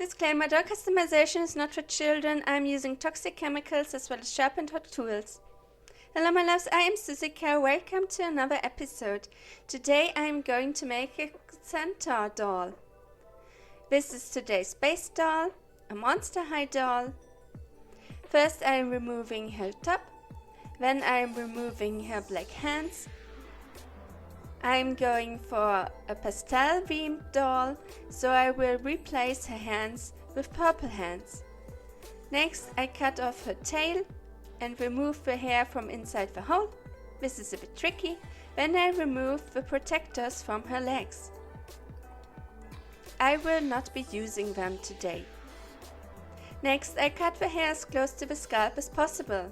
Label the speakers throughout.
Speaker 1: Disclaimer, doll customization is not for children. I am using toxic chemicals as well as sharp and hot tools. Hello my loves, I am Susika. Welcome to another episode. Today I am going to make a centaur doll. This is today's base doll, a monster high doll. First I am removing her top, then I am removing her black hands. I am going for a pastel themed doll, so I will replace her hands with purple hands. Next I cut off her tail and remove the hair from inside the hole. This is a bit tricky. Then I remove the protectors from her legs. I will not be using them today. Next I cut the hair as close to the scalp as possible.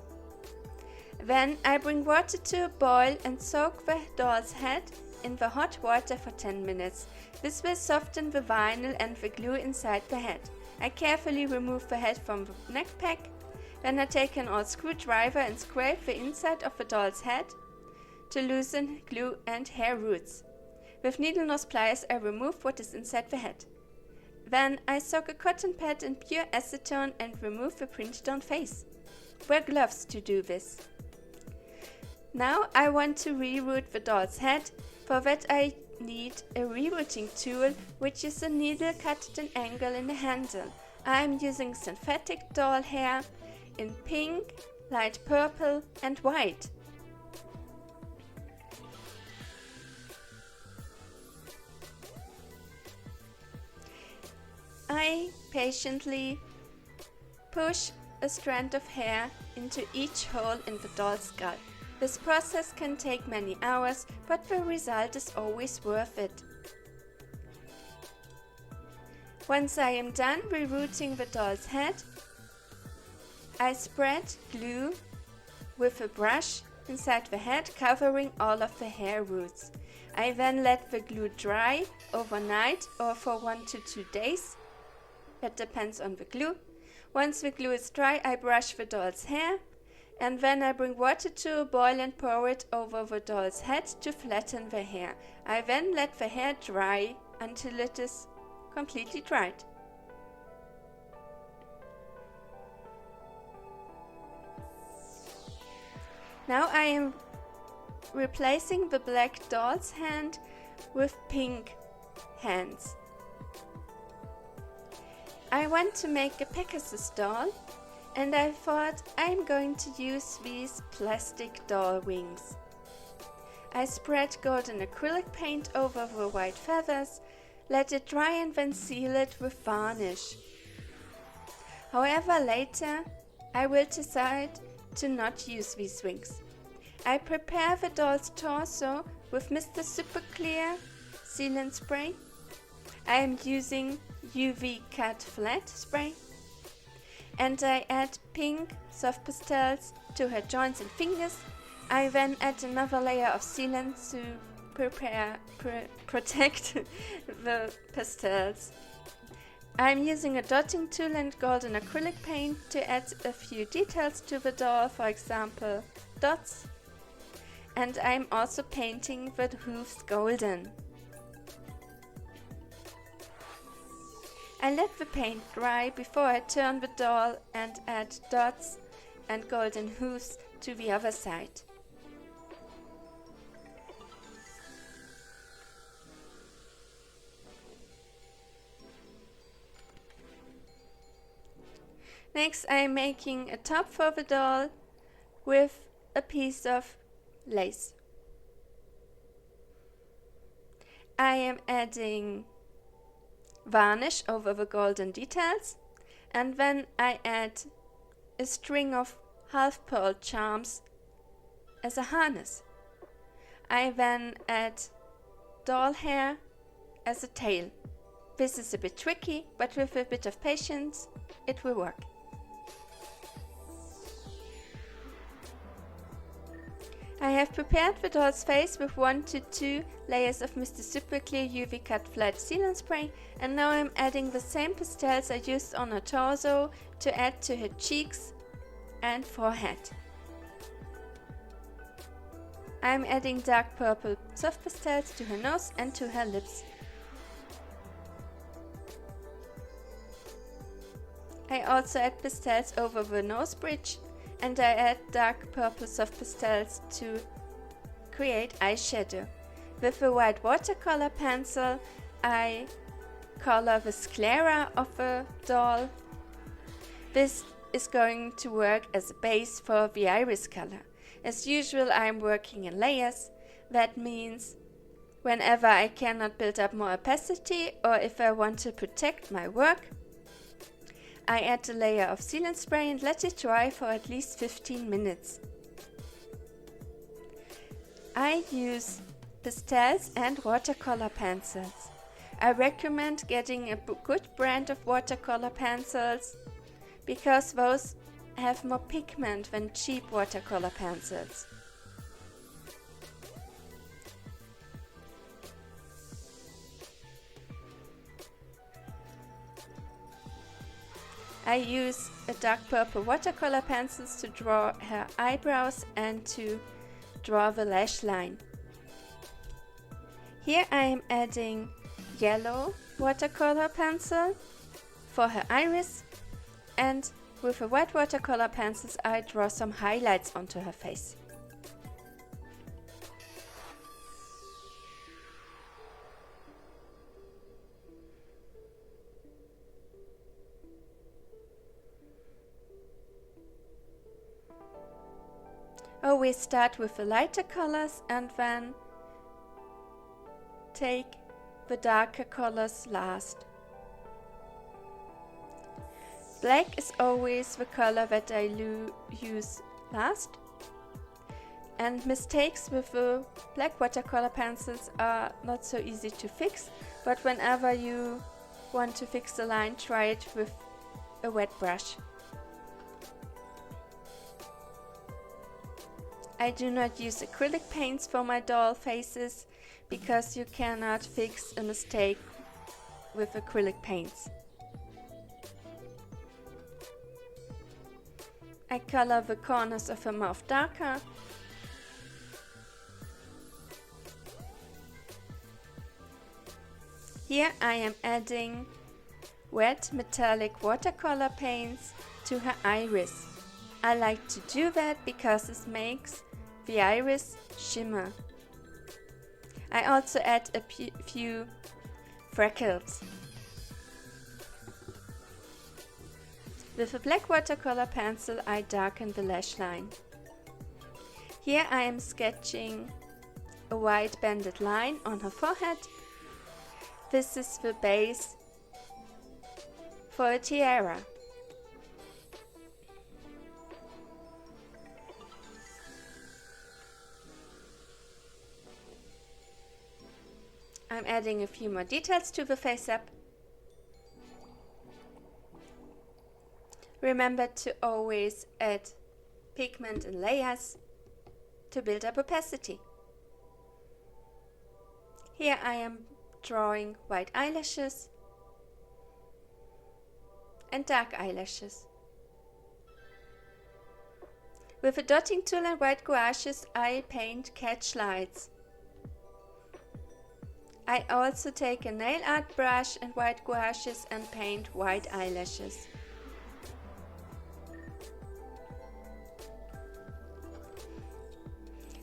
Speaker 1: Then I bring water to a boil and soak the doll's head in the hot water for 10 minutes. This will soften the vinyl and the glue inside the head. I carefully remove the head from the neck pack. Then I take an old screwdriver and scrape the inside of the doll's head to loosen glue and hair roots. With needle nose pliers I remove what is inside the head. Then I soak a cotton pad in pure acetone and remove the printed on face. Wear gloves to do this. Now I want to reroot the doll's head. For that I need a rerooting tool, which is a needle cut at an angle in the handle. I am using synthetic doll hair in pink, light purple and white. I patiently push a strand of hair into each hole in the doll's scalp. This process can take many hours, but the result is always worth it. Once I am done rerooting the doll's head, I spread glue with a brush inside the head, covering all of the hair roots. I then let the glue dry overnight or for 1 to 2 days. That depends on the glue. Once the glue is dry, I brush the doll's hair. And then I bring water to a boil and pour it over the doll's head to flatten the hair. I then let the hair dry until it is completely dried. Now I am replacing the black doll's hand with pink hands. I want to make a Pegasus doll. And I thought I'm going to use these plastic doll wings. I spread golden acrylic paint over the white feathers, let it dry and then seal it with varnish. However, later I will decide to not use these wings. I prepare the doll's torso with Mr. Super Clear sealant spray. I am using UV cut flat spray. And I add pink soft pastels to her joints and fingers. I then add another layer of sealant to protect the pastels. I'm using a dotting tool and golden acrylic paint to add a few details to the doll, for example dots. And I'm also painting the hooves golden. I let the paint dry before I turn the doll and add dots and golden hooves to the other side. Next I am making a top for the doll with a piece of lace. I am adding varnish over the golden details, and then I add a string of half pearl charms as a harness. I then add doll hair as a tail. This is a bit tricky, but with a bit of patience it will work. I have prepared the doll's face with 1 to 2 layers of Mr. Super Clear UV Cut Flat Sealant Spray, and now I'm adding the same pastels I used on her torso to add to her cheeks and forehead. I'm adding dark purple soft pastels to her nose and to her lips. I also add pastels over the nose bridge, and I add dark purple soft pastels to create eyeshadow. With a white watercolor pencil, I color the sclera of a doll. This is going to work as a base for the iris color. As usual, I am working in layers. That means whenever I cannot build up more opacity or if I want to protect my work, I add a layer of sealant spray and let it dry for at least 15 minutes. I use pastels and watercolor pencils. I recommend getting a good brand of watercolor pencils because those have more pigment than cheap watercolor pencils. I use a dark purple watercolor pencils to draw her eyebrows and to draw the lash line. Here I am adding yellow watercolor pencil for her iris, and with the white watercolor pencils I draw some highlights onto her face. Always start with the lighter colors and then take the darker colors last. Black is always the color that I use last, and mistakes with the black watercolor pencils are not so easy to fix, but whenever you want to fix the line, try it with a wet brush. I do not use acrylic paints for my doll faces because you cannot fix a mistake with acrylic paints. I color the corners of her mouth darker. Here I am adding wet metallic watercolor paints to her iris. I like to do that because it makes the iris shimmer. I also add a few freckles. With a black watercolor pencil I darken the lash line. Here I am sketching a white banded line on her forehead. This is the base for a tiara. I'm adding a few more details to the face-up. Remember to always add pigment in layers to build up opacity. Here I am drawing white eyelashes and dark eyelashes. With a dotting tool and white gouaches I paint catch lights. I also take a nail art brush and white gouaches and paint white eyelashes.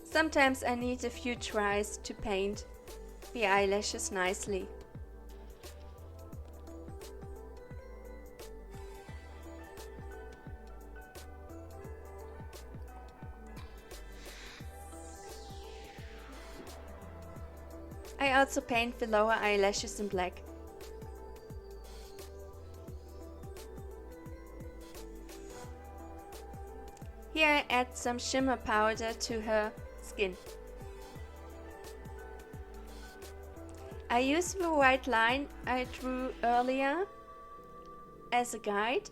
Speaker 1: Sometimes I need a few tries to paint the eyelashes nicely. I also paint the lower eyelashes in black. Here I add some shimmer powder to her skin. I use the white line I drew earlier as a guide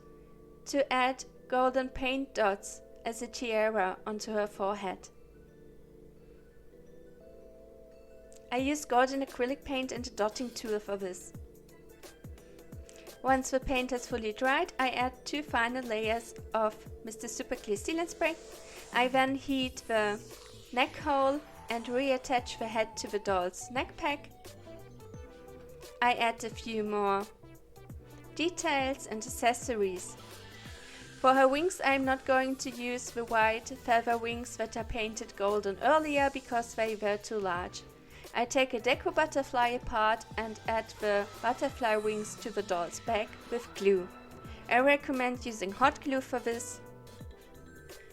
Speaker 1: to add golden paint dots as a tiara onto her forehead. I use golden acrylic paint and a dotting tool for this. Once the paint has fully dried, I add 2 final layers of Mr. Super Clear Sealant Spray. I then heat the neck hole and reattach the head to the doll's neck pack. I add a few more details and accessories. For her wings I'm not going to use the white feather wings that I painted golden earlier because they were too large. I take a deco butterfly apart and add the butterfly wings to the doll's back with glue. I recommend using hot glue for this,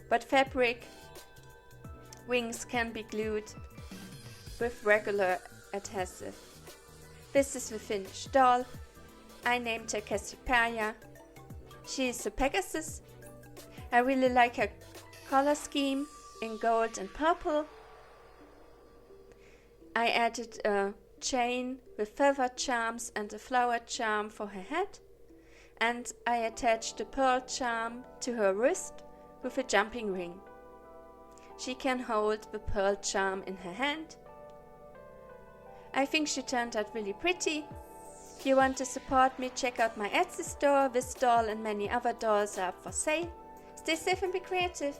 Speaker 1: but fabric wings can be glued with regular adhesive. This is the finished doll. I named her Castell. She is a Pegasus. I really like her color scheme in gold and purple. I added a chain with feather charms and a flower charm for her head, and I attached a pearl charm to her wrist with a jumping ring. She can hold the pearl charm in her hand. I think she turned out really pretty. If you want to support me, check out my Etsy store. This doll and many other dolls are up for sale. Stay safe and be creative.